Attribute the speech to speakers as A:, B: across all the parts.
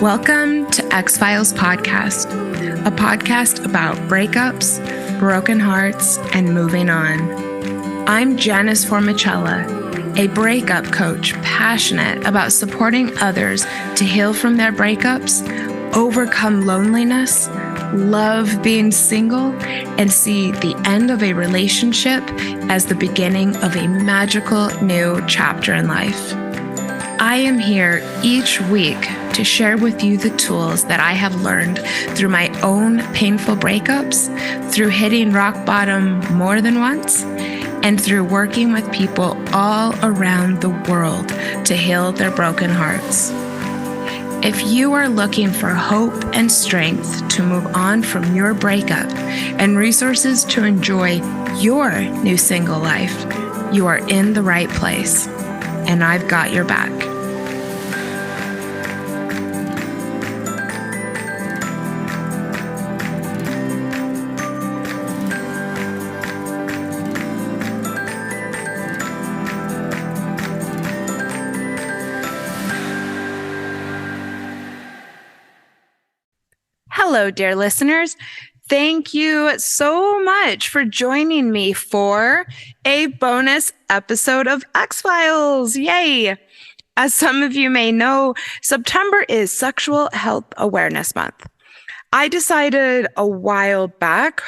A: Welcome to X-Files Podcast, a podcast about breakups, broken hearts, and moving on. I'm Janice Formicella, a breakup coach passionate about supporting others to heal from their breakups, overcome loneliness, love being single, and see the end of a relationship as the beginning of a magical new chapter in life. I am here each week to share with you the tools that I have learned through my own painful breakups, through hitting rock bottom more than once, and through working with people all around the world to heal their broken hearts. If you are looking for hope and strength to move on from your breakup and resources to enjoy your new single life, you are in the right place, and I've got your back. Hello, dear listeners. Thank you so much for joining me for a bonus episode of X-Files. Yay! As some of you may know, September is Sexual Health Awareness Month. I decided a while back,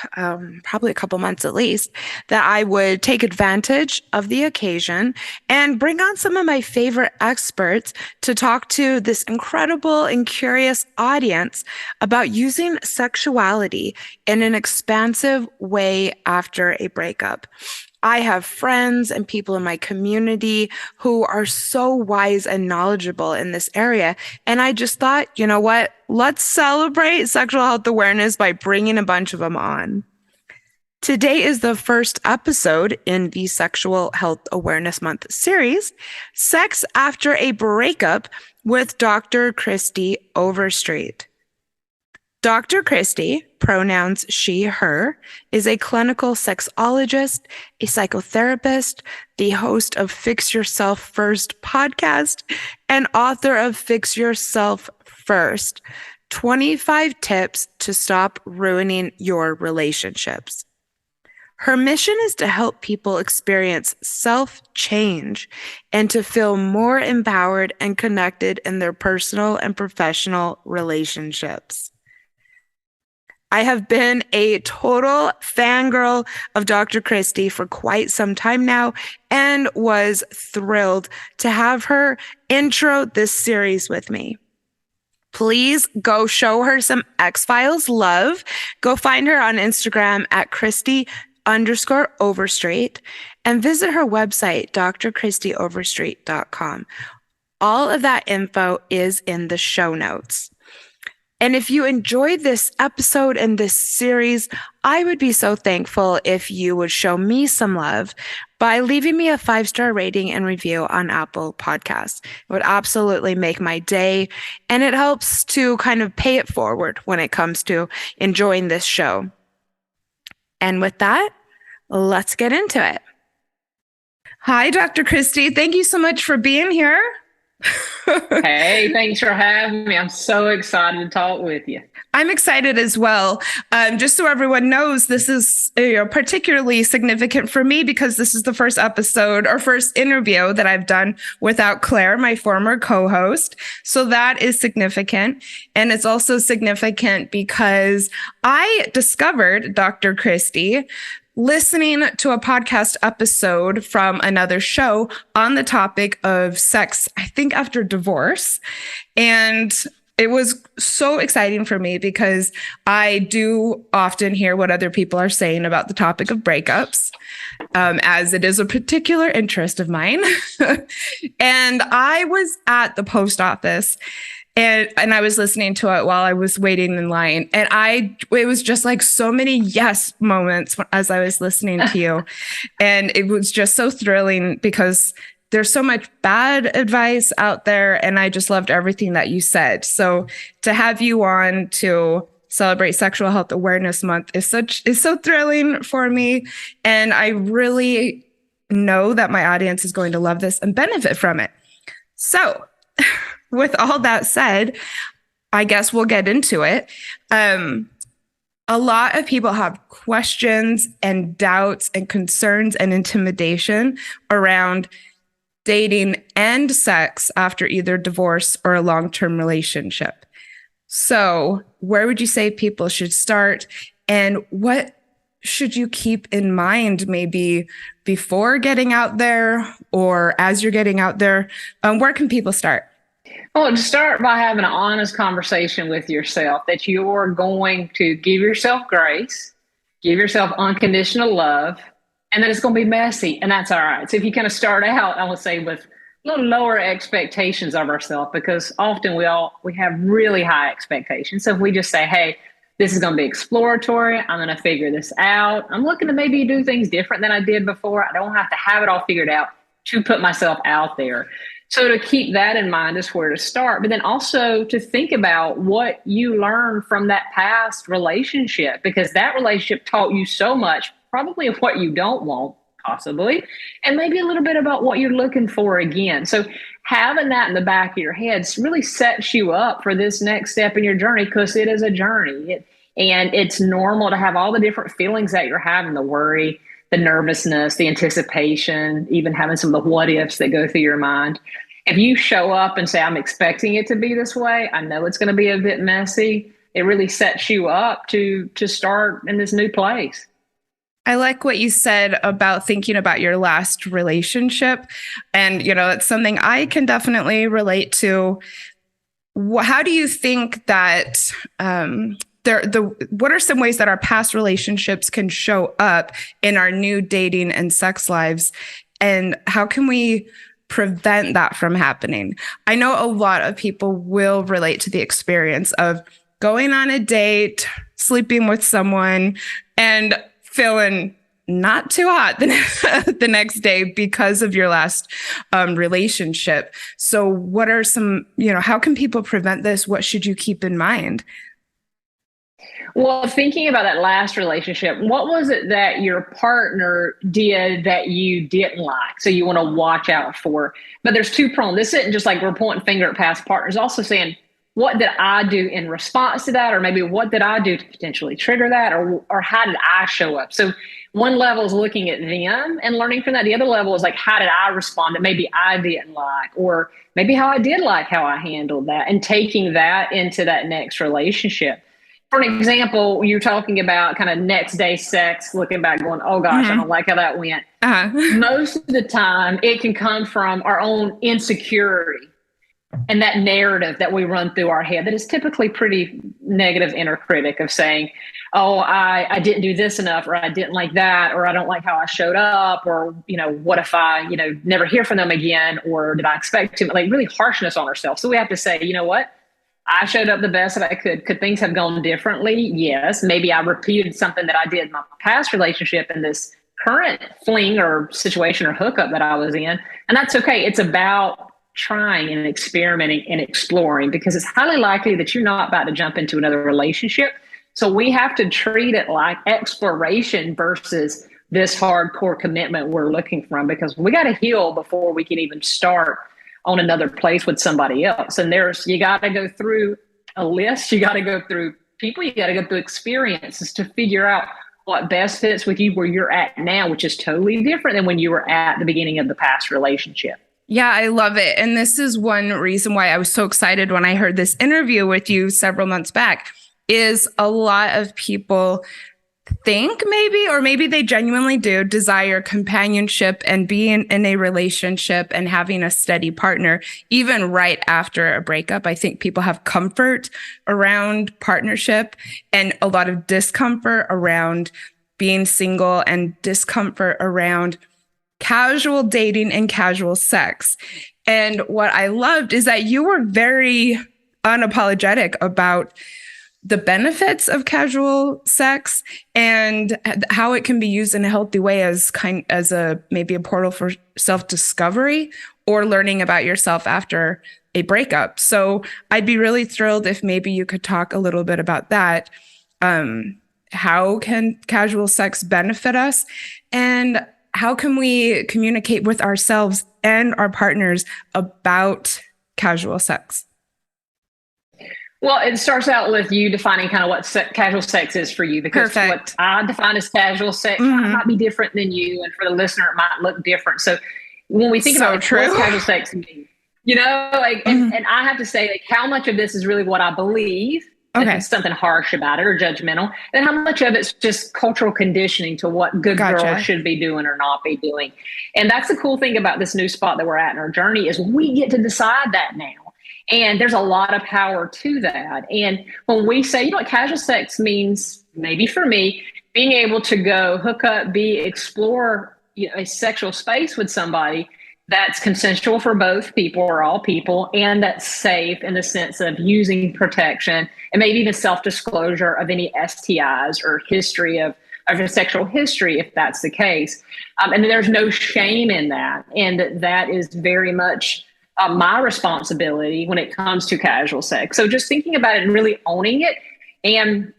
A: probably a couple months at least, that I would take advantage of the occasion and bring on some of my favorite experts to talk to this incredible and curious audience about using sexuality in an expansive way after a breakup. I have friends and people in my community who are so wise and knowledgeable in this area. And I just thought, you know what? Let's celebrate sexual health awareness by bringing a bunch of them on. Today is the first episode in the Sexual Health Awareness Month series, Sex After a Breakup with Dr. Kristie Overstreet. Dr. Kristie, pronouns she, her, is a clinical sexologist, a psychotherapist, the host of Fix Yourself First podcast, and author of Fix Yourself First, 25 Tips to Stop Ruining Your Relationships. Her mission is to help people experience self-change and to feel more empowered and connected in their personal and professional relationships. I have been a total fangirl of Dr. Kristie for quite some time now and was thrilled to have her intro this series with me. Please go show her some X-Files love. Go find her on Instagram at Kristie_Overstreet and visit her website, drkristieoverstreet.com. All of that info is in the show notes. And if you enjoyed this episode and this series, I would be so thankful if you would show me some love by leaving me a 5-star rating and review on Apple Podcasts. It would absolutely make my day, and it helps to kind of pay it forward when it comes to enjoying this show. And with that, let's get into it. Hi, Dr. Kristie. Thank you so much for being here.
B: Hey, thanks for having me. I'm so excited to talk with you.
A: I'm excited as well. Just so everyone knows, this is particularly significant for me because this is the first episode or first interview that I've done without Claire, my former co-host. So that is significant. And it's also significant because I discovered Dr. Kristie listening to a podcast episode from another show on the topic of sex, I think after divorce. And it was so exciting for me because I do often hear what other people are saying about the topic of breakups, as it is a particular interest of mine. And I was at the post office and I was listening to it while I was waiting in line. And it was just like so many yes moments as I was listening to you. And it was just so thrilling because there's so much bad advice out there. And I just loved everything that you said. So to have you on to celebrate Sexual Health Awareness Month is so thrilling for me. And I really know that my audience is going to love this and benefit from it. So with all that said, I guess we'll get into it. A lot of people have questions and doubts and concerns and intimidation around dating and sex after either divorce or a long-term relationship. So, where would you say people should start? And what should you keep in mind maybe before getting out there or as you're getting out there? Where can people start?
B: Well, to start by having an honest conversation with yourself that you're going to give yourself grace, give yourself unconditional love, and that it's going to be messy, and that's all right. So if you kind of start out, I would say, with a little lower expectations of ourselves, because often we have really high expectations. So if we just say, hey, this is going to be exploratory, I'm going to figure this out, I'm looking to maybe do things different than I did before, I don't have to have it all figured out to put myself out there. So to keep that in mind is where to start, but then also to think about what you learned from that past relationship, because that relationship taught you so much, probably of what you don't want, possibly, and maybe a little bit about what you're looking for again. So having that in the back of your head really sets you up for this next step in your journey, because it is a journey. And it's normal to have all the different feelings that you're having, the worry, the nervousness, the anticipation, even having some of the what ifs that go through your mind. If you show up and say, I'm expecting it to be this way, I know it's going to be a bit messy, it really sets you up to start in this new place.
A: I like what you said about thinking about your last relationship. And, it's something I can definitely relate to. How do you think that what are some ways that our past relationships can show up in our new dating and sex lives? And how can we prevent that from happening? I know a lot of people will relate to the experience of going on a date, sleeping with someone, and feeling not too hot the next day because of your last relationship. So what are some, how can people prevent this? What should you keep in mind?
B: Well, thinking about that last relationship, what was it that your partner did that you didn't like? So you want to watch out for. But there's two prongs. This isn't just like we're pointing finger at past partners, also saying, what did I do in response to that? Or maybe what did I do to potentially trigger that? Or how did I show up? So one level is looking at them and learning from that. The other level is like, how did I respond that maybe I didn't like? Or maybe how I did like how I handled that, and taking that into that next relationship. For an example, you're talking about kind of next day sex, looking back going, oh gosh, I don't like how that went. Most of the time it can come from our own insecurity and that narrative that we run through our head that is typically pretty negative inner critic of saying, oh, I didn't do this enough, or I didn't like that, or I don't like how I showed up, or, what if I, never hear from them again, or did I expect to, like really harshness on ourselves. So we have to say, you know what? I showed up the best that I could. Could things have gone differently? Yes. Maybe I repeated something that I did in my past relationship in this current fling or situation or hookup that I was in. And that's okay. It's about trying and experimenting and exploring, because it's highly likely that you're not about to jump into another relationship. So we have to treat it like exploration versus this hardcore commitment we're looking from, because we got to heal before we can even start on another place with somebody else. And you got to go through a list, you got to go through people, you got to go through experiences to figure out what best fits with you where you're at now, which is totally different than when you were at the beginning of the past relationship.
A: Yeah, I love it. And this is one reason why I was so excited when I heard this interview with you several months back, is a lot of people think maybe, or maybe they genuinely do desire companionship and being in a relationship and having a steady partner, even right after a breakup. I think people have comfort around partnership and a lot of discomfort around being single and discomfort around casual dating and casual sex. And what I loved is that you were very unapologetic about the benefits of casual sex and how it can be used in a healthy way as maybe a portal for self-discovery or learning about yourself after a breakup. So I'd be really thrilled if maybe you could talk a little bit about that. How can casual sex benefit us? And how can we communicate with ourselves and our partners about casual sex?
B: Well, it starts out with you defining kind of what casual sex is for you, because what
A: Perfect.
B: I define as casual sex
A: Hmm.
B: might be different than you, and for the listener, it might look different. So when we think about
A: So
B: like what's
A: true.
B: casual sex mean, like, and
A: Hmm.
B: and I have to say, like, how much of this is really what I believe, if
A: Okay.
B: it's something harsh about it or judgmental, and how much of it's just cultural conditioning to what good girls
A: Gotcha.
B: should be doing or not be doing. And that's the cool thing about this new spot that we're at in our journey, is we get to decide that now. And there's a lot of power to that. And when we say, what casual sex means, maybe for me, being able to go hook up, explore a sexual space with somebody that's consensual for both people or all people, and that's safe in the sense of using protection and maybe even self-disclosure of any STIs or history of a sexual history, if that's the case. And there's no shame in that. And that is very much my responsibility when it comes to casual sex. So just thinking about it and really owning it, and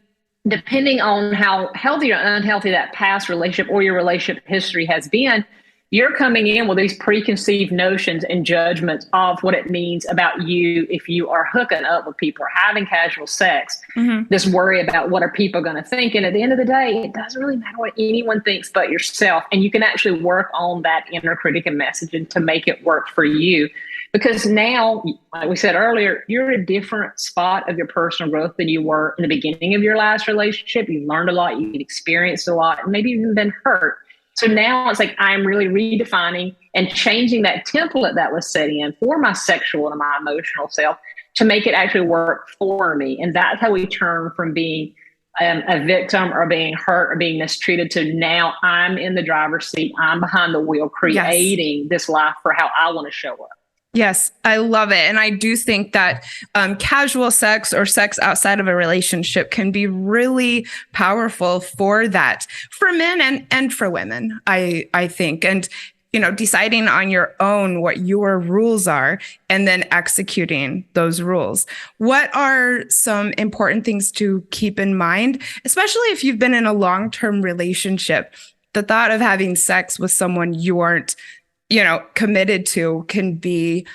B: depending on how healthy or unhealthy that past relationship or your relationship history has been, you're coming in with these preconceived notions and judgments of what it means about you if you are hooking up with people or having casual sex.
A: Hmm.
B: This worry about what are people going to think. And at the end of the day, it doesn't really matter what anyone thinks but yourself. And you can actually work on that inner critic and messaging to make it work for you. Because now, like we said earlier, you're in a different spot of your personal growth than you were in the beginning of your last relationship. You've learned a lot, you've experienced a lot, and maybe even been hurt. So now it's like I'm really redefining and changing that template that was set in for my sexual and my emotional self to make it actually work for me. And that's how we turn from being a victim or being hurt or being mistreated to now I'm in the driver's seat. I'm behind the wheel
A: Yes.
B: creating this life for how I want to show up.
A: Yes, I love it. And I do think that casual sex or sex outside of a relationship can be really powerful for that, for men and for women, I think. And, deciding on your own what your rules are and then executing those rules. What are some important things to keep in mind, especially if you've been in a long-term relationship? The thought of having sex with someone you aren't committed to can be,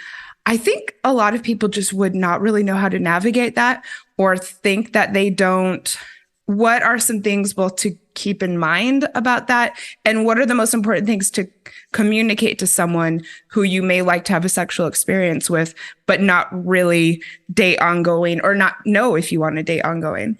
A: I think a lot of people just would not really know how to navigate that or think that they don't. What are some things both to keep in mind about that? And what are the most important things to communicate to someone who you may like to have a sexual experience with, but not really date ongoing or not know if you want to date ongoing?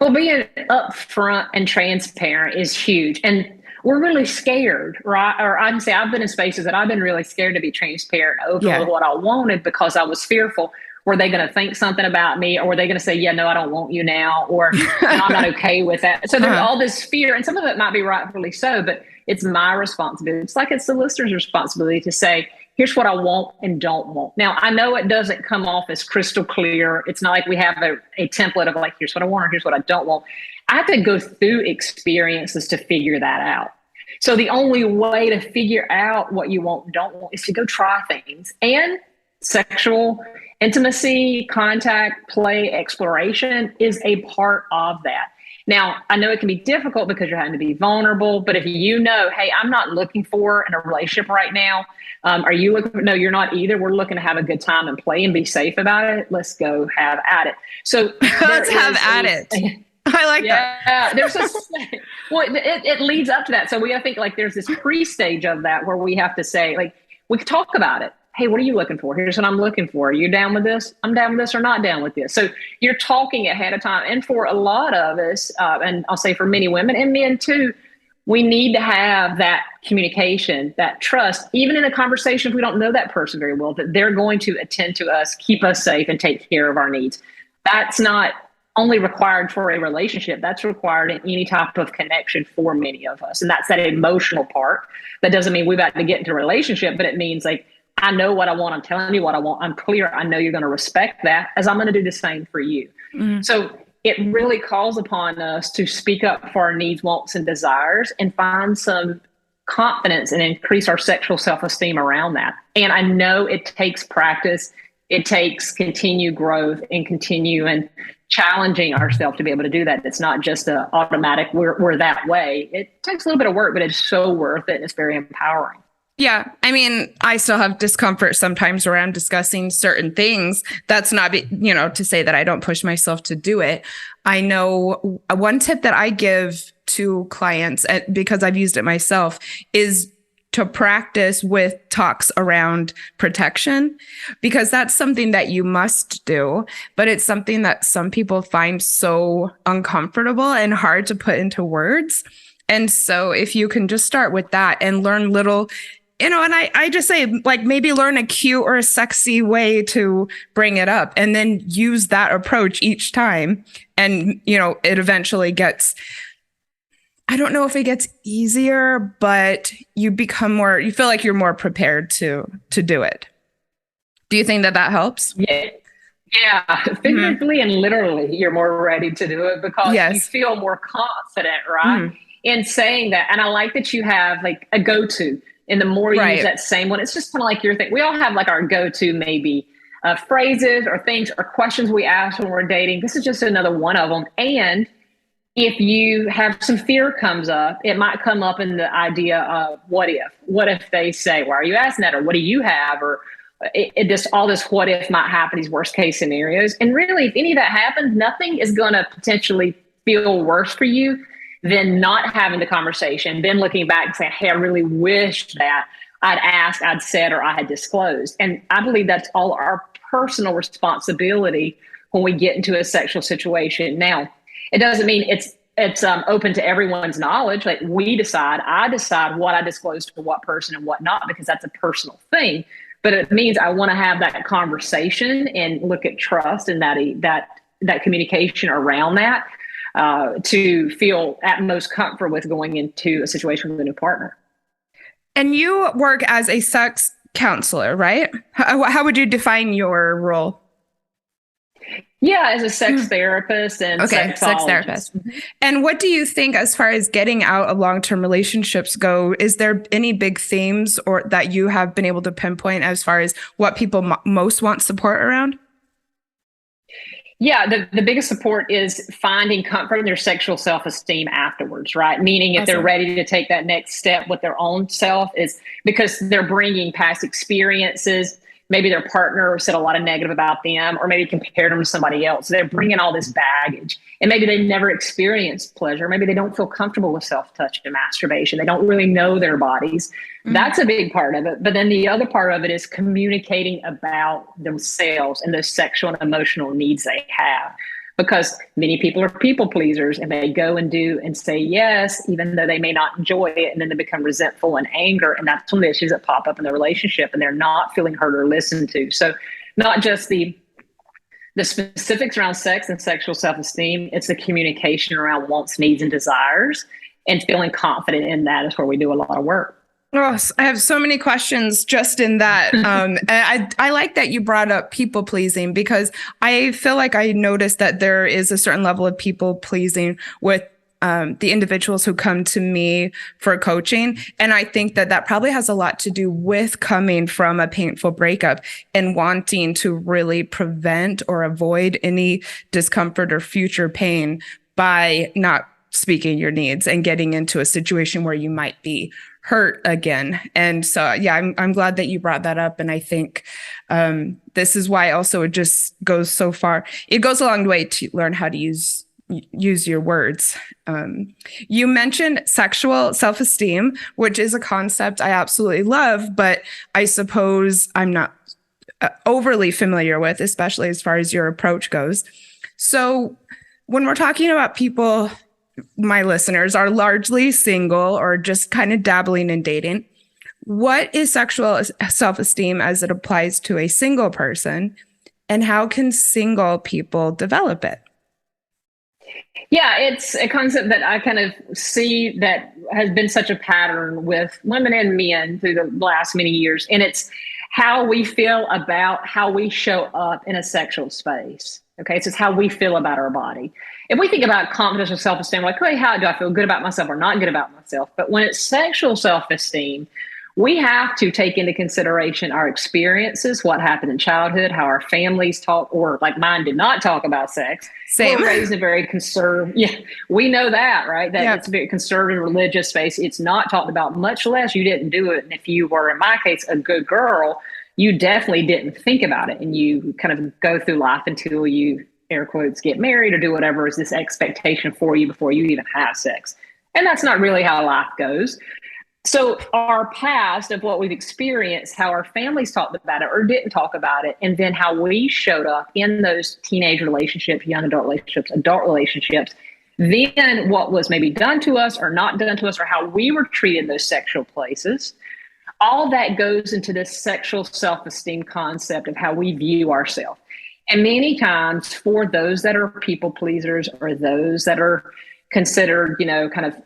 B: Well, being upfront and transparent is huge. And we're really scared, right? Or I can say I've been in spaces that I've been really scared to be transparent open with
A: Yeah.
B: what I wanted because I was fearful. Were they going to think something about me? Or were they going to say, yeah, no, I don't want you now? Or no, I'm not okay with that. So there's
A: Uh-huh.
B: all this fear. And some of it might be rightfully so, but it's my responsibility. It's like it's the listener's responsibility to say, here's what I want and don't want. Now, I know it doesn't come off as crystal clear. It's not like we have a template of like, here's what I want or here's what I don't want. I have to go through experiences to figure that out. So the only way to figure out what you want and don't want is to go try things. And sexual intimacy, contact, play, exploration is a part of that. Now, I know it can be difficult because you're having to be vulnerable, but if you know, hey, I'm not looking for in a relationship right now. Are you looking? No, you're not either. We're looking to have a good time and play and be safe about it. Let's go have at it. So there
A: Let's have
B: is
A: at it. I like that.
B: yeah, there's a well, it leads up to that. So we I think like there's this pre-stage of that where we have to say like we can talk about it. Hey, what are you looking for? Here's what I'm looking for. Are you down with this? I'm down with this or not down with this. So you're talking ahead of time. And for a lot of us, and I'll say for many women and men too, we need to have that communication, that trust, even in a conversation if we don't know that person very well, that they're going to attend to us, keep us safe, and take care of our needs. That's not only required for a relationship, that's required in any type of connection for many of us. And that's that emotional part. That doesn't mean we've got to get into a relationship, but it means like, I know what I want. I'm telling you what I want. I'm clear. I know you're going to respect that as I'm going to do the same for you.
A: Mm-hmm.
B: So it really calls upon us to speak up for our needs, wants, and desires and find some confidence and increase our sexual self-esteem around that. And I know it takes practice. It takes continued growth and continue and challenging ourselves to be able to do that. It's not just a automatic, we're that way. It takes a little bit of work, but it's so worth it. And it's very empowering.
A: Yeah. I mean, I still have discomfort sometimes where I'm discussing certain things. That's not, to say that I don't push myself to do it. I know one tip that I give to clients, because I've used it myself, is to practice with talks around protection, because that's something that you must do, but it's something that some people find so uncomfortable and hard to put into words. And so if you can just start with that and learn little, and I just say, like, maybe learn a cute or a sexy way to bring it up and then use that approach each time. And, it eventually gets, I don't know if it gets easier, but you feel like you're more prepared to do it. Do you think that helps?
B: Yeah. Yeah, figuratively and literally, you're more ready to do it because you feel more confident, right? In saying that. And I like that you have like a go-to. And the more you use that same one, it's just kind of like your thing. We all have like our go-to maybe phrases or things or questions we ask when we're dating. This is just another one of them. And if you have some fear comes up, it might come up in the idea of what if they say, why are you asking that? Or what do you have? Or it just all this what if might happen, these worst case scenarios. And really, if any of that happens, nothing is going to potentially feel worse for you than not having the conversation, then looking back and saying, hey, I really wish that I'd asked, I'd said, or I had disclosed. And I believe that's all our personal responsibility when we get into a sexual situation. Now, it doesn't mean it's open to everyone's knowledge. Like I decide what I disclose to what person and what not, because that's a personal thing. But it means I want to have that conversation and look at trust and that communication around that. To feel at most comfort with going into a situation with a new partner.
A: And you work as a sex counselor, right? How would you define your role?
B: Yeah, as a sex therapist and
A: sex therapist. And what do you think as far as getting out of long-term relationships go? Is there any big themes or that you have been able to pinpoint as far as what people most want support around?
B: Yeah, the biggest support is finding comfort in their sexual self-esteem afterwards, right? Meaning if they're ready to take that next step with their own self, is because they're bringing past experiences. Maybe their partner said a lot of negative about them, or maybe compared them to somebody else. They're bringing all this baggage, and maybe they never experienced pleasure. Maybe they don't feel comfortable with self-touch and masturbation. They don't really know their bodies. That's a big part of it. But then the other part of it is communicating about themselves and the sexual and emotional needs they have. Because many people are people pleasers and they go and do and say yes, even though they may not enjoy it. And then they become resentful and anger. And that's one of the issues that pop up in the relationship, and they're not feeling heard or listened to. So not just the specifics around sex and sexual self-esteem, it's the communication around wants, needs, and desires, and feeling confident in that is where we do a lot of work.
A: Oh, I have so many questions just in that. I like that you brought up people pleasing, because I feel like I noticed that there is a certain level of people pleasing with the individuals who come to me for coaching. And I think that probably has a lot to do with coming from a painful breakup and wanting to really prevent or avoid any discomfort or future pain by not speaking your needs and getting into a situation where you might be hurt again. And so, yeah, I'm glad that you brought that up. And I think this is why also it just goes so far. It goes a long way to learn how to use your words. You mentioned sexual self-esteem, which is a concept I absolutely love, but I suppose I'm not overly familiar with, especially as far as your approach goes. So when we're talking about people, my listeners are largely single or just kind of dabbling in dating, what is sexual self-esteem as it applies to a single person, and how can single people develop it?
B: Yeah, it's a concept that I kind of see that has been such a pattern with women and men through the last many years. And it's how we feel about how we show up in a sexual space. Okay, so it's how we feel about our body. If we think about confidence and self-esteem, like, hey, how do I feel good about myself or not good about myself? But when it's sexual self-esteem, we have to take into consideration our experiences, what happened in childhood, how our families talk, or like mine did not talk about sex.
A: Same.
B: We're raised in a very conservative, yeah, we know that, right? That
A: Yep.
B: it's a very conservative religious space. It's not talked about, much less you didn't do it. And if you were, in my case, a good girl, you definitely didn't think about it. And you kind of go through life until you, air quotes, get married or do whatever is this expectation for you before you even have sex. And that's not really how life goes. So our past of what we've experienced, how our families talked about it or didn't talk about it, and then how we showed up in those teenage relationships, young adult relationships, then what was maybe done to us or not done to us, or how we were treated in those sexual places, all that goes into this sexual self-esteem concept of how we view ourselves. And many times for those that are people pleasers or those that are considered, kind of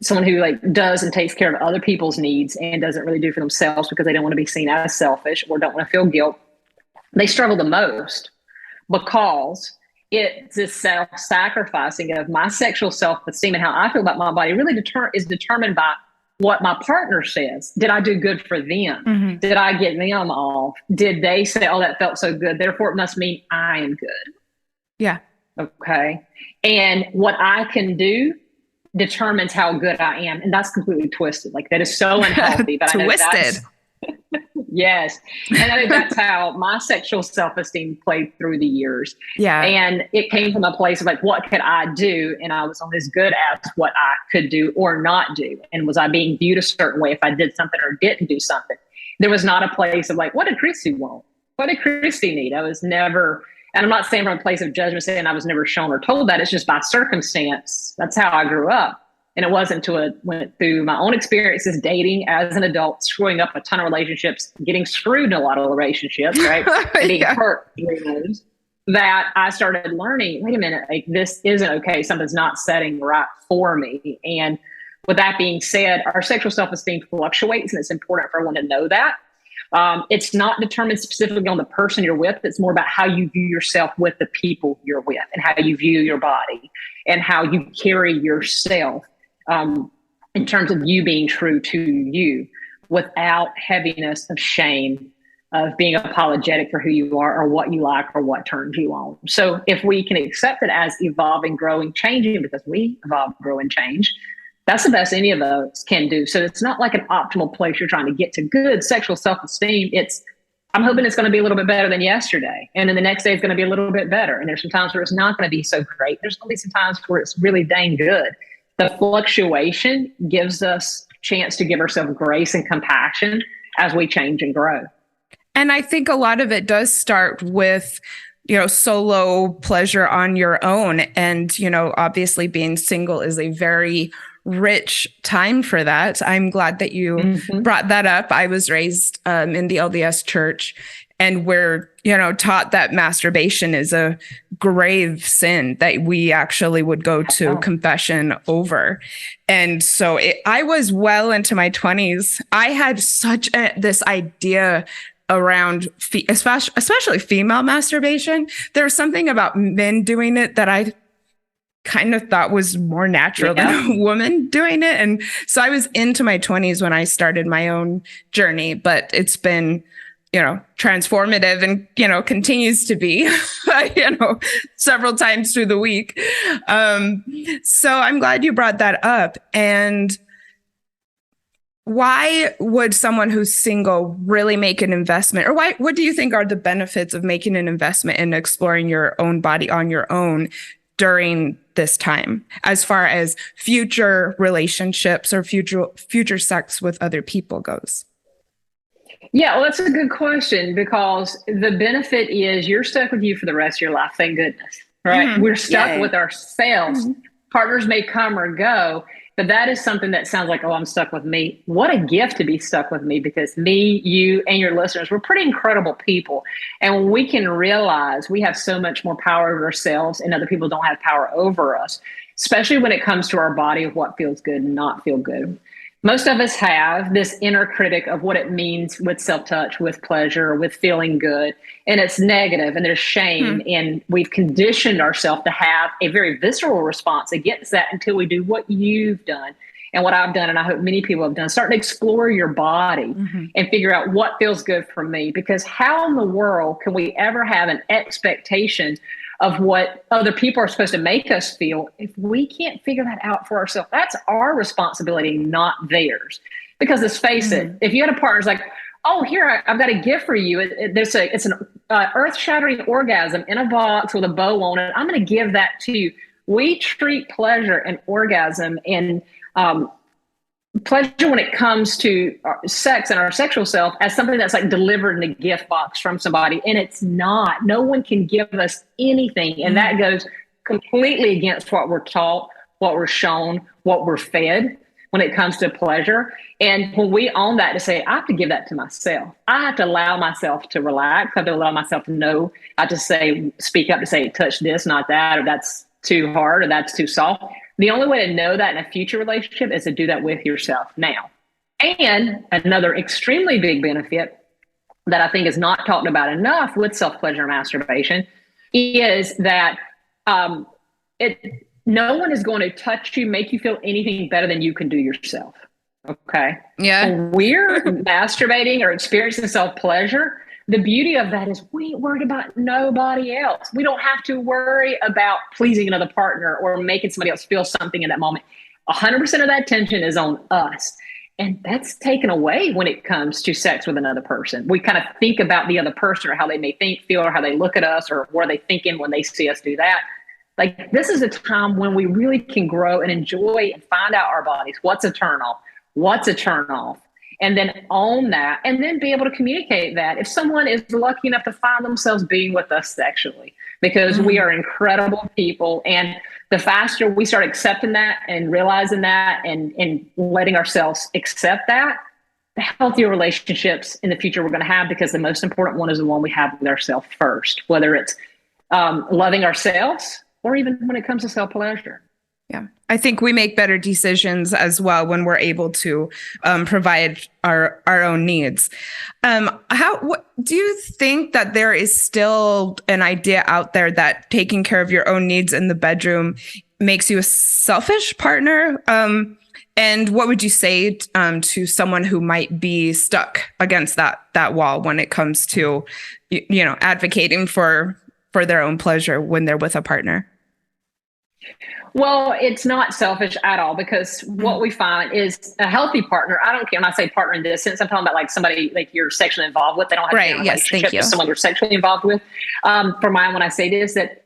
B: someone who like does and takes care of other people's needs and doesn't really do for themselves because they don't want to be seen as selfish or don't want to feel guilt, they struggle the most because it's this self-sacrificing of my sexual self-esteem and how I feel about my body really is determined by what my partner says. Did I do good for them?
A: Mm-hmm.
B: Did I get them off? Did they say, oh, that felt so good, therefore it must mean I am good?
A: Yeah.
B: Okay. And what I can do determines how good I am. And that's completely twisted. Like that is so unhealthy. But
A: twisted.
B: I know that's, yes. And I think that's how my sexual self-esteem played through the years.
A: Yeah.
B: And it came from a place of like, what could I do? And I was only as good as what I could do or not do. And was I being viewed a certain way if I did something or didn't do something? There was not a place of like, what did Kristie want? What did Kristie need? I was never, and I'm not saying from a place of judgment, saying I was never shown or told that. It's just by circumstance. That's how I grew up. And it wasn't until I went through my own experiences dating as an adult, screwing up a ton of relationships, getting screwed in a lot of relationships, right? And being hurt through those, that I started learning, wait a minute, like this isn't okay. Something's not setting right for me. And with that being said, our sexual self-esteem fluctuates, and it's important for everyone to know that. It's not determined specifically on the person you're with. It's more about how you view yourself with the people you're with and how you view your body and how you carry yourself in terms of you being true to you without heaviness of shame, of being apologetic for who you are or what you like or what turns you on. So if we can accept it as evolving, growing, changing, because we evolve, grow, and change, that's the best any of us can do. So it's not like an optimal place you're trying to get to good sexual self-esteem. I'm hoping it's going to be a little bit better than yesterday. And then the next day it's going to be a little bit better. And there's some times where it's not going to be so great. There's going to be some times where it's really dang good. The fluctuation gives us a chance to give ourselves grace and compassion as we change and grow.
A: And I think a lot of it does start with, solo pleasure on your own. And, obviously being single is a very rich time for that. I'm glad that you brought that up. I was raised in the LDS church, and we're, taught that masturbation is a grave sin that we actually would go to confession over. And so I was well into my 20s. I had this idea around especially female masturbation. There was something about men doing it that I kind of thought was more natural than a woman doing it. And so I was into my 20s when I started my own journey, but it's been, transformative and, continues to be, several times through the week. So I'm glad you brought that up. And why would someone who's single really make an investment? Or what do you think are the benefits of making an investment in exploring your own body on your own during this time, as far as future relationships or future sex with other people goes?
B: Yeah, well, that's a good question, because the benefit is you're stuck with you for the rest of your life. Thank goodness, right? Mm-hmm. We're stuck with ourselves. Mm-hmm. Partners may come or go, but that is something that sounds like, oh, I'm stuck with me. What a gift to be stuck with me, because me, you, and your listeners, we're pretty incredible people. And when we can realize we have so much more power over ourselves and other people don't have power over us, especially when it comes to our body, of what feels good and not feel good. Most of us have this inner critic of what it means with self-touch, with pleasure, with feeling good. And it's negative, and there's shame. And we've conditioned ourselves to have a very visceral response against that until we do what you've done. And what I've done, and I hope many people have done, start to explore your body and figure out what feels good for me. Because how in the world can we ever have an expectation of what other people are supposed to make us feel if we can't figure that out for ourselves? That's our responsibility, not theirs. Because let's face it, if you had a partner who's like, oh, here, I've got a gift for you. It's an earth-shattering orgasm in a box with a bow on it. I'm going to give that to you. We treat pleasure and orgasm and pleasure when it comes to sex and our sexual self as something that's like delivered in a gift box from somebody. And it's not. No one can give us anything. And that goes completely against what we're taught, what we're shown, what we're fed when it comes to pleasure. And when we own that, to say, I have to give that to myself. I have to allow myself to relax. I have to allow myself to know. I have to say, speak up to say, touch this, not that, or that's too hard, or that's too soft. The only way to know that in a future relationship is to do that with yourself now. And another extremely big benefit that I think is not talked about enough with self-pleasure and masturbation is that no one is going to touch you, make you feel anything better than you can do yourself. Okay.
A: Yeah.
B: When we're masturbating or experiencing self-pleasure, the beauty of that is we ain't worried about nobody else. We don't have to worry about pleasing another partner or making somebody else feel something in that moment. 100% of that tension is on us. And that's taken away when it comes to sex with another person. We kind of think about the other person or how they may think, feel, or how they look at us, or what are they thinking when they see us do that. Like, this is a time when we really can grow and enjoy and find out our bodies. What's a turn off? What's a turn off? And then own that, and then be able to communicate that if someone is lucky enough to find themselves being with us sexually, because we are incredible people. And the faster we start accepting that and realizing that and letting ourselves accept that, the healthier relationships in the future we're going to have, because the most important one is the one we have with ourselves first, whether it's loving ourselves or even when it comes to self-pleasure.
A: Yeah. I think we make better decisions as well when we're able to provide our own needs. What, do you think that there is still an idea out there that taking care of your own needs in the bedroom makes you a selfish partner? And what would you say to someone who might be stuck against that wall when it comes to, advocating for their own pleasure when they're with a partner?
B: Well, it's not selfish at all, because what we find is a healthy partner. I don't care when I say partner in this sense, I'm talking about like somebody like you're sexually involved with. They don't have to be in a relationship with someone you're sexually involved with. For mine, when I say this, that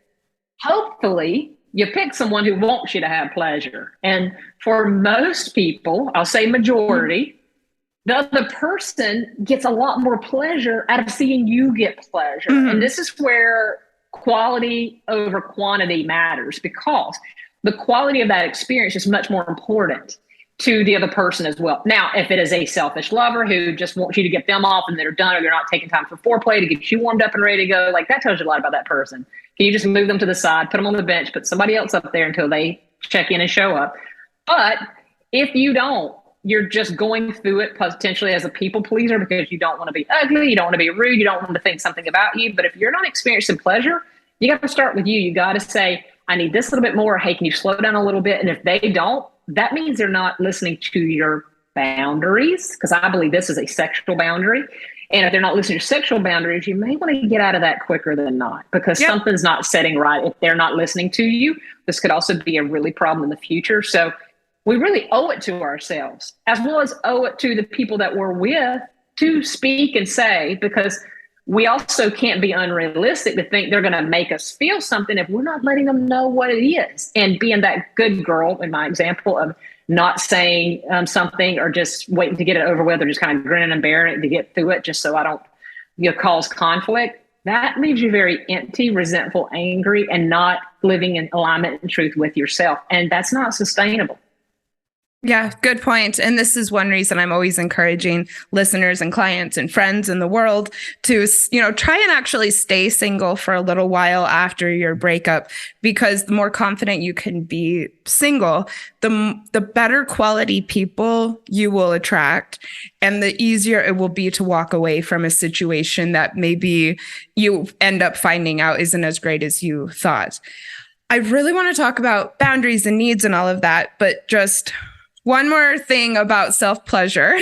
B: hopefully you pick someone who wants you to have pleasure. And for most people, I'll say majority, the other person gets a lot more pleasure out of seeing you get pleasure. And this is where quality over quantity matters, because the quality of that experience is much more important to the other person as well. Now, if it is a selfish lover who just wants you to get them off and they're done, or they're not taking time for foreplay to get you warmed up and ready to go, like, that tells you a lot about that person. Can you just move them to the side, put them on the bench, put somebody else up there until they check in and show up? But if you don't, you're just going through it potentially as a people pleaser because you don't want to be ugly, you don't want to be rude, you don't want to think something about you. But if you're not experiencing pleasure, you got to start with you. You got to say, I need this a little bit more. Hey, can you slow down a little bit? And if they don't, that means they're not listening to your boundaries, because I believe this is a sexual boundary. And if they're not listening to your sexual boundaries, you may want to get out of that quicker than not, because something's not setting right. If they're not listening to you, this could also be a really problem in the future. So we really owe it to ourselves, as well as owe it to the people that we're with, to speak and say, because we also can't be unrealistic to think they're going to make us feel something if we're not letting them know what it is. And being that good girl, in my example, of not saying something or just waiting to get it over with, or just kind of grinning and bearing it to get through it just so I don't cause conflict, that leaves you very empty, resentful, angry, and not living in alignment and truth with yourself. And that's not sustainable.
A: Yeah, good point. And this is one reason I'm always encouraging listeners and clients and friends in the world to, try and actually stay single for a little while after your breakup, because the more confident you can be single, the better quality people you will attract, and the easier it will be to walk away from a situation that maybe you end up finding out isn't as great as you thought. I really want to talk about boundaries and needs and all of that, but just One more thing about self-pleasure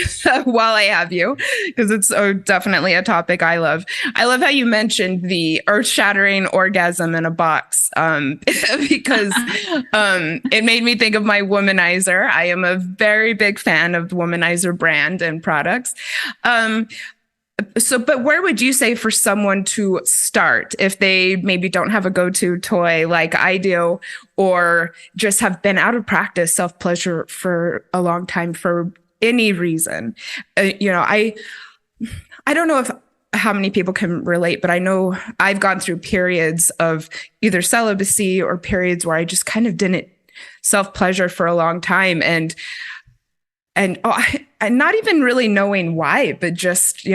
A: while I have you, because it's definitely a topic I love. I love how you mentioned the earth-shattering orgasm in a box, because it made me think of my womanizer. I am a very big fan of the womanizer brand and products. But where would you say for someone to start if they maybe don't have a go-to toy like I do, or just have been out of practice self-pleasure for a long time for any reason? I don't know if how many people can relate, but I know I've gone through periods of either celibacy or periods where I just kind of didn't self-pleasure for a long time. And not even really knowing why, but just,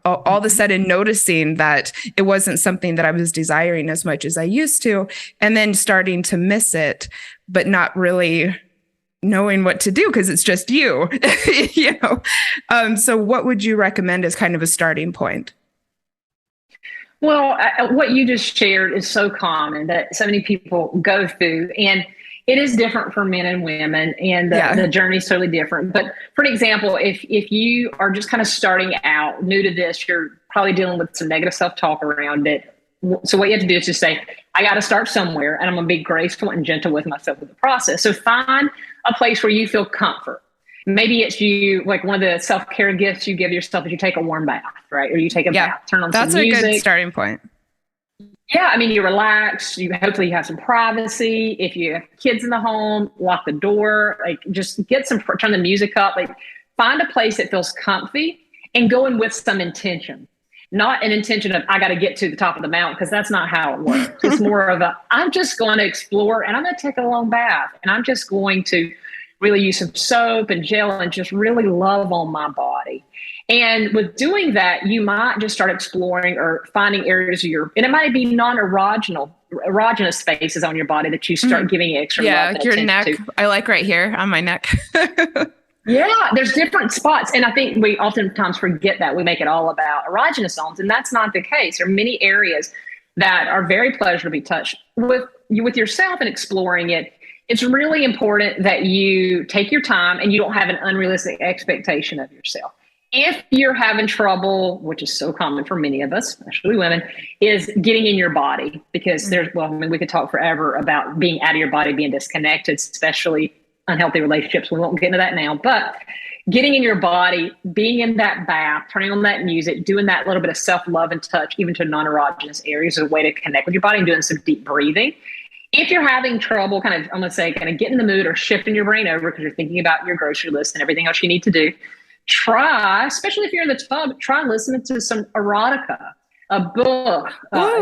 A: all of a sudden noticing that it wasn't something that I was desiring as much as I used to, and then starting to miss it, but not really knowing what to do because it's just you, So what would you recommend as kind of a starting point?
B: Well, what you just shared is so common that so many people go through, and it is different for men and women, and the journey is totally different. But for an example, if you are just kind of starting out, new to this, you're probably dealing with some negative self-talk around it. So what you have to do is just say, I got to start somewhere, and I'm going to be graceful and gentle with myself with the process. So find a place where you feel comfort. Maybe it's like one of the self-care gifts you give yourself is you take a warm bath, right? Or you take a bath, turn on some music. That's a
A: good starting point.
B: Yeah, I mean, you relax. Hopefully you have some privacy. If you have kids in the home, lock the door. Like, just turn the music up. Like, find a place that feels comfy and go in with some intention. Not an intention of I got to get to the top of the mountain, because that's not how it works. It's more of I'm just going to explore, and I'm going to take a long bath, and I'm just going to really use some soap and gel and just really love on my body. And with doing that, you might just start exploring or finding areas of and it might be erogenous spaces on your body that you start giving extra love and
A: your
B: attention
A: neck.
B: to.
A: I like right here on my neck.
B: Yeah, there's different spots. And I think we oftentimes forget that. We make it all about erogenous zones, and that's not the case. There are many areas that are very pleasurably touched with yourself and exploring it. It's really important that you take your time and you don't have an unrealistic expectation of yourself. If you're having trouble, which is so common for many of us, especially women, is getting in your body, because we could talk forever about being out of your body, being disconnected, especially unhealthy relationships. We won't get into that now, but getting in your body, being in that bath, turning on that music, doing that little bit of self-love and touch, even to non-erogenous areas, is a way to connect with your body, and doing some deep breathing. If you're having trouble kind of getting in the mood or shifting your brain over because you're thinking about your grocery list and everything else you need to do, try, especially if you're in the tub, try listening to some erotica, a book,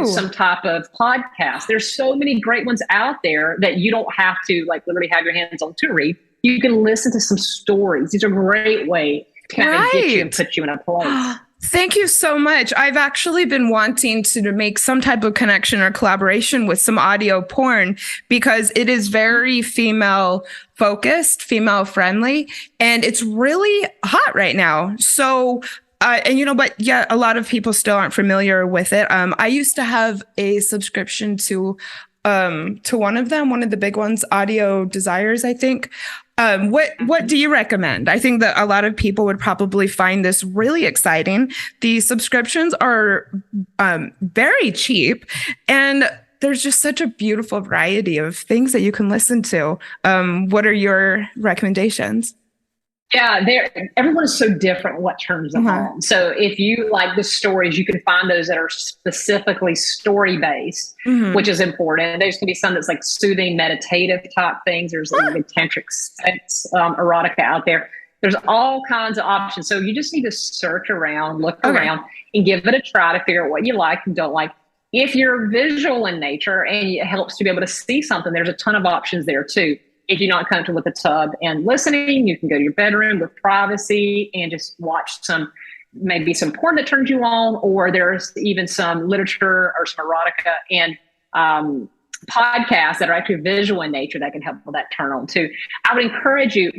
B: some type of podcast. There's so many great ones out there that you don't have to literally have your hands on to read. You can listen to some stories. These are a great way to kind of get you and put you in a place.
A: Thank you so much. I've actually been wanting to make some type of connection or collaboration with some audio porn, because it is very female focused, female friendly, and it's really hot right now. So, but yeah, a lot of people still aren't familiar with it. I used to have a subscription to one of the big ones, Audio Desires, I think. What do you recommend? I think that a lot of people would probably find this really exciting. The subscriptions are very cheap, and there's just such a beautiful variety of things that you can listen to. What are your recommendations?
B: Yeah, everyone is so different what turns them on. So if you like the stories, you can find those that are specifically story-based, which is important. There's going to be some that's like soothing, meditative type things. There's like tantric sex, erotica out there. There's all kinds of options. So you just need to search around, look around, and give it a try to figure out what you like and don't like. If you're visual in nature and it helps to be able to see something, there's a ton of options there too. If you're not comfortable with the tub and listening, you can go to your bedroom with privacy and just watch maybe some porn that turns you on, or there's even some literature or some erotica and podcasts that are actually visual in nature that can help with that turn on too. I would encourage you,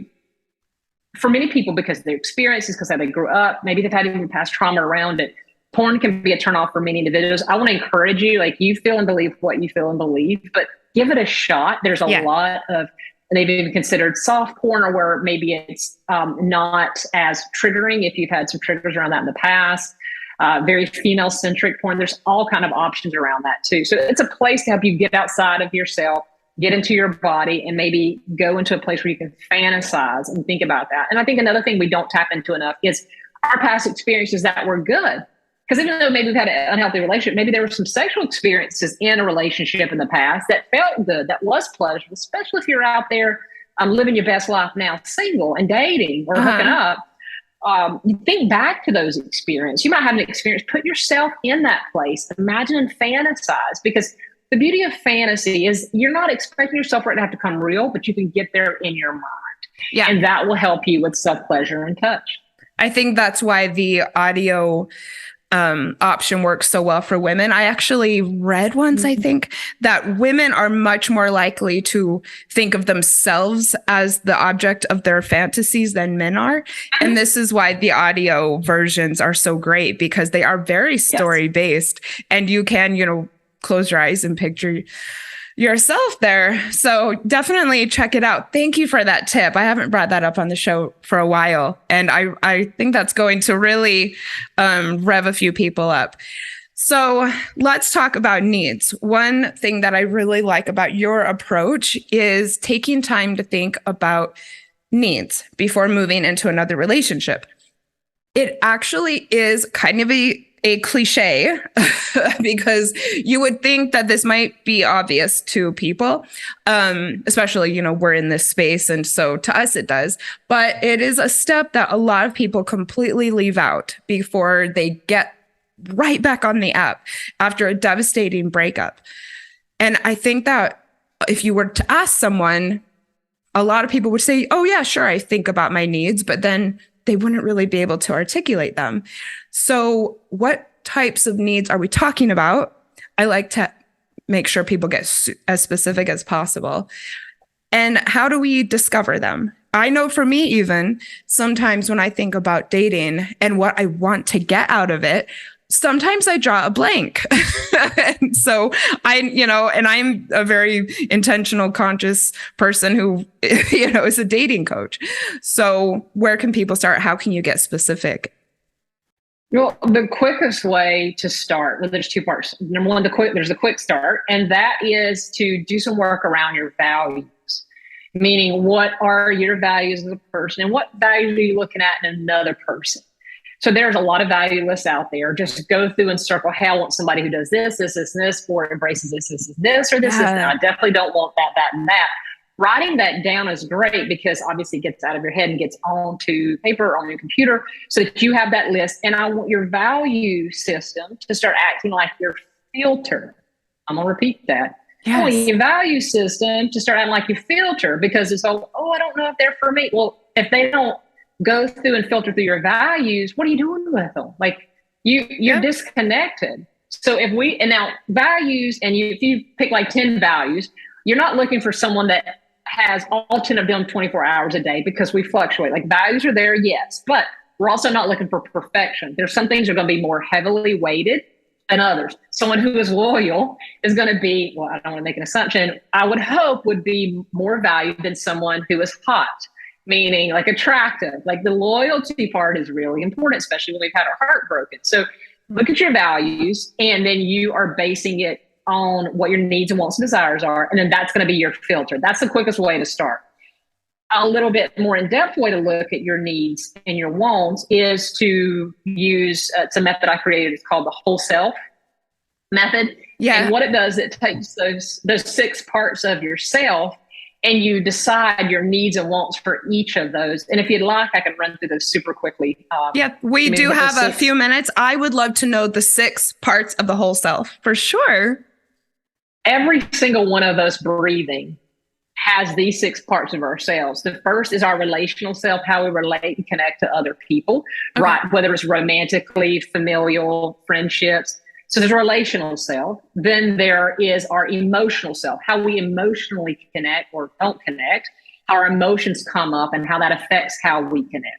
B: for many people, because of their experiences, because how they grew up, maybe they've had even past trauma around it, porn can be a turn off for many individuals. I want to encourage you, you feel and believe what you feel and believe, but give it a shot. There's a lot of And they've even considered soft porn, or where maybe it's not as triggering if you've had some triggers around that in the past. Very female centric porn. There's all kind of options around that too. So it's a place to help you get outside of yourself, get into your body, and maybe go into a place where you can fantasize and think about that. And I think another thing we don't tap into enough is our past experiences that were good. Because even though maybe we've had an unhealthy relationship, maybe there were some sexual experiences in a relationship in the past that felt good, that was pleasurable, especially if you're out there living your best life now, single and dating or hooking up. You think back to those experiences. You might have an experience. Put yourself in that place. Imagine and fantasize. Because the beauty of fantasy is you're not expecting yourself for it to have to come real, but you can get there in your mind.
A: Yeah.
B: And that will help you with self-pleasure and touch.
A: I think that's why the audio option works so well for women. I actually read once, I think, that women are much more likely to think of themselves as the object of their fantasies than men are. And this is why the audio versions are so great, because they are very story based, and you can, close your eyes and picture yourself there. So definitely check it out. Thank you for that tip. I haven't brought that up on the show for a while, and I think that's going to really rev a few people up. So let's talk about needs. One thing that I really like about your approach is taking time to think about needs before moving into another relationship. It actually is kind of a cliche because you would think that this might be obvious to people, especially, we're in this space. And so to us, it does. But it is a step that a lot of people completely leave out before they get right back on the app after a devastating breakup. And I think that if you were to ask someone, a lot of people would say, oh, yeah, sure, I think about my needs, but then they wouldn't really be able to articulate them. So what types of needs are we talking about? I like to make sure people get as specific as possible. And how do we discover them? I know for me, even sometimes when I think about dating and what I want to get out of it, sometimes I draw a blank. And so and I'm a very intentional, conscious person who, is a dating coach. So where can people start? How can you get specific?
B: Well, the quickest way to start, well, there's two parts. Number one, there's the quick start, and that is to do some work around your values. Meaning, what are your values as a person, and what values are you looking at in another person? So there's a lot of value lists out there. Just go through and circle, hey, I want somebody who does this, this, this, and this, or embraces this, this, this, or this, this. And I definitely don't want that, that, and that. Writing that down is great because obviously it gets out of your head and gets onto paper or on your computer so that you have that list. And I want your value system to start acting like your filter. I'm going to repeat that. Yes. I want your value system to start acting like your filter, because it's all, I don't know if they're for me. Well, if they don't go through and filter through your values, what are you doing with them? Like you're disconnected. So now values, and if you pick like 10 values, you're not looking for someone that has all 10 of them 24 hours a day, because we fluctuate. Like values are there, yes, but we're also not looking for perfection. There's some things that are going to be more heavily weighted than others. Someone who is loyal is going to be, well, I don't want to make an assumption, I would hope would be more valued than someone who is hot, meaning like attractive. Like the loyalty part is really important, especially when we've had our heart broken. So look at your values, and then you are basing it on what your needs and wants and desires are. And then that's going to be your filter. That's the quickest way to start. A little bit more in-depth way to look at your needs and your wants is to use, it's a method I created. It's called the whole self method. Yeah. And what it does, it takes those 6 parts of yourself, and you decide your needs and wants for each of those. And if you'd like, I can run through those super quickly.
A: We do have a few minutes. I would love to know the 6 parts of the whole self for sure.
B: Every single one of us breathing has these 6 parts of ourselves. The first is our relational self, how we relate and connect to other people, right? Whether it's romantically, familial, friendships. So there's a relational self. Then there is our emotional self, how we emotionally connect or don't connect, how our emotions come up and how that affects how we connect.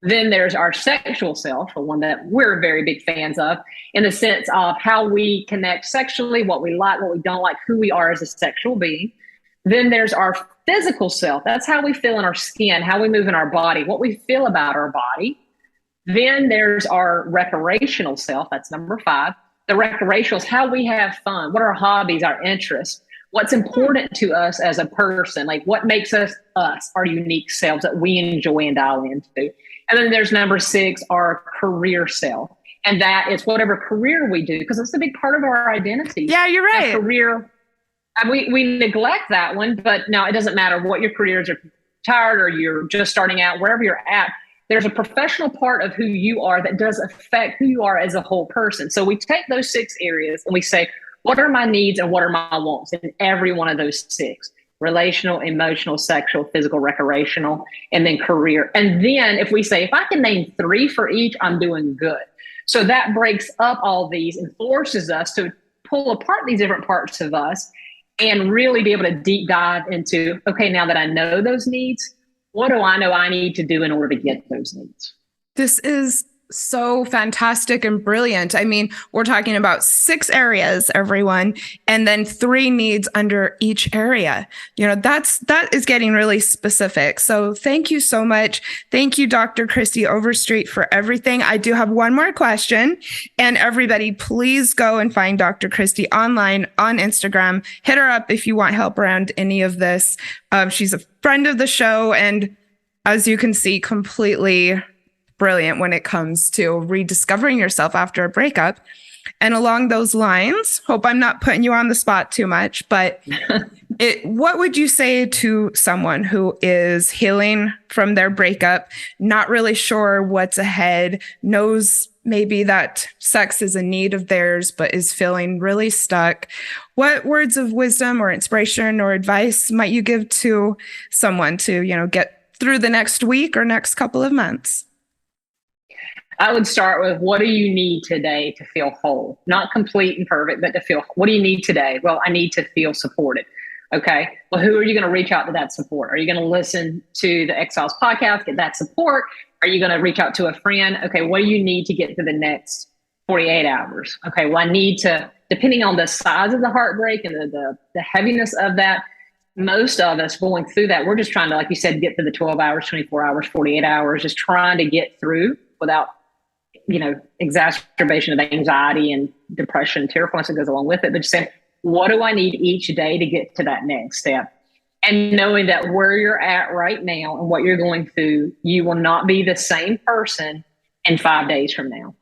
B: Then there's our sexual self, the one that we're very big fans of, in the sense of how we connect sexually, what we like, what we don't like, who we are as a sexual being. Then there's our physical self. That's how we feel in our skin, how we move in our body, what we feel about our body. Then there's our recreational self. That's number 5. The recreational is how we have fun. What are our hobbies, our interests? What's important to us as a person? Like what makes us, our unique selves that we enjoy and dial into. And then there's number 6, our career self. And that is whatever career we do, because it's a big part of our identity.
A: Yeah, you're right.
B: Career. And we neglect that one, but now it doesn't matter what your career is. You're retired or you're just starting out, wherever you're at, there's a professional part of who you are that does affect who you are as a whole person. So we take those 6 areas and we say, what are my needs and what are my wants in every one of those 6? Relational, emotional, sexual, physical, recreational, and then career. And then if we say, if I can name 3 for each, I'm doing good. So that breaks up all these and forces us to pull apart these different parts of us and really be able to deep dive into, okay, now that I know those needs, what do I know I need to do in order to get those needs?
A: This is so fantastic and brilliant. I mean, we're talking about 6 areas, everyone, and then 3 needs under each area. That is getting really specific. So thank you so much. Thank you, Dr. Kristie Overstreet, for everything. I do have one more question, and everybody, please go and find Dr. Kristie online on Instagram. Hit her up if you want help around any of this. She's a friend of the show, and as you can see, completely brilliant when it comes to rediscovering yourself after a breakup. And along those lines, hope I'm not putting you on the spot too much, but what would you say to someone who is healing from their breakup, not really sure what's ahead, knows maybe that sex is a need of theirs, but is feeling really stuck? What words of wisdom or inspiration or advice might you give to someone to, get through the next week or next couple of months?
B: I would start with, what do you need today to feel whole? Not complete and perfect, but to feel, what do you need today? Well, I need to feel supported. Okay. Well, who are you going to reach out to that support? Are you going to listen to the X-Files podcast, get that support? Are you going to reach out to a friend? Okay. What do you need to get to the next 48 hours? Okay. Well, I need to, depending on the size of the heartbreak and the heaviness of that, most of us going through that, we're just trying to, like you said, get to the 12 hours, 24 hours, 48 hours, just trying to get through without exacerbation of anxiety and depression, tearfulness that goes along with it. But just saying, what do I need each day to get to that next step? And knowing that where you're at right now and what you're going through, you will not be the same person in 5 days from now,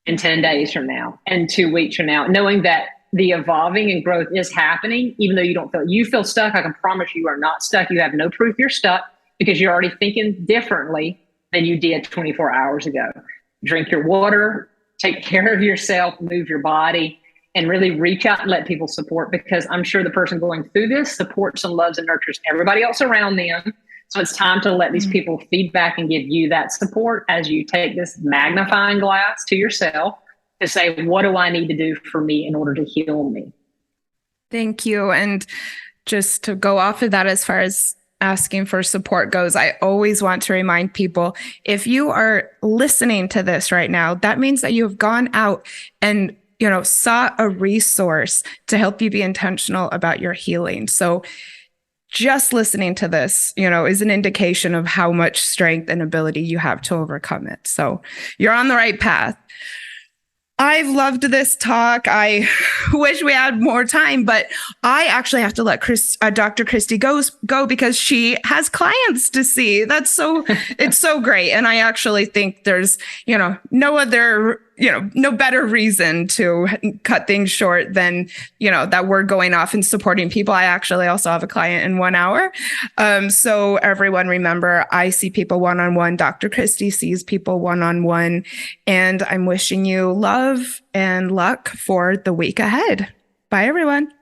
B: in 10 days from now, and 2 weeks from now. Knowing that the evolving and growth is happening, even though you feel stuck. I can promise you are not stuck. You have no proof you're stuck because you're already thinking differently than you did 24 hours ago. Drink your water, take care of yourself, move your body, and really reach out and let people support, because I'm sure the person going through this supports and loves and nurtures everybody else around them. So it's time to let these people feedback and give you that support as you take this magnifying glass to yourself to say, what do I need to do for me in order to heal me?
A: Thank you. And just to go off of that, as far as asking for support goes, I always want to remind people, if you are listening to this right now, that means that you have gone out and, sought a resource to help you be intentional about your healing. So just listening to this, is an indication of how much strength and ability you have to overcome it. So you're on the right path. I've loved this talk. I wish we had more time, but I actually have to let Dr. Kristie go because she has clients to see. It's so great. And I actually think there's, no better reason to cut things short than, that we're going off and supporting people. I actually also have a client in 1 hour. So everyone remember, I see people one-on-one. Dr. Kristie sees people one-on-one, and I'm wishing you love and luck for the week ahead. Bye, everyone.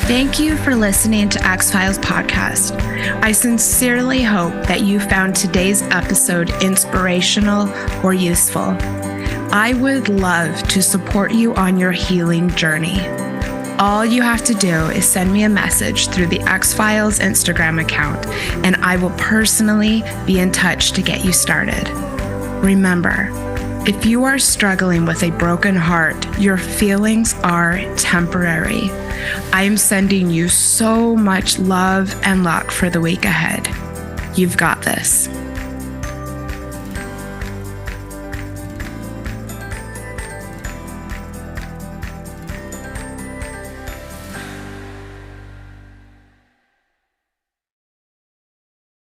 A: Thank you for listening to X-Files podcast. I sincerely hope that you found today's episode inspirational or useful. I would love to support you on your healing journey. All you have to do is send me a message through the X-Files Instagram account, and I will personally be in touch to get you started. Remember, If you are struggling with a broken heart, your feelings are temporary. I am sending you so much love and luck for the week ahead. You've got this.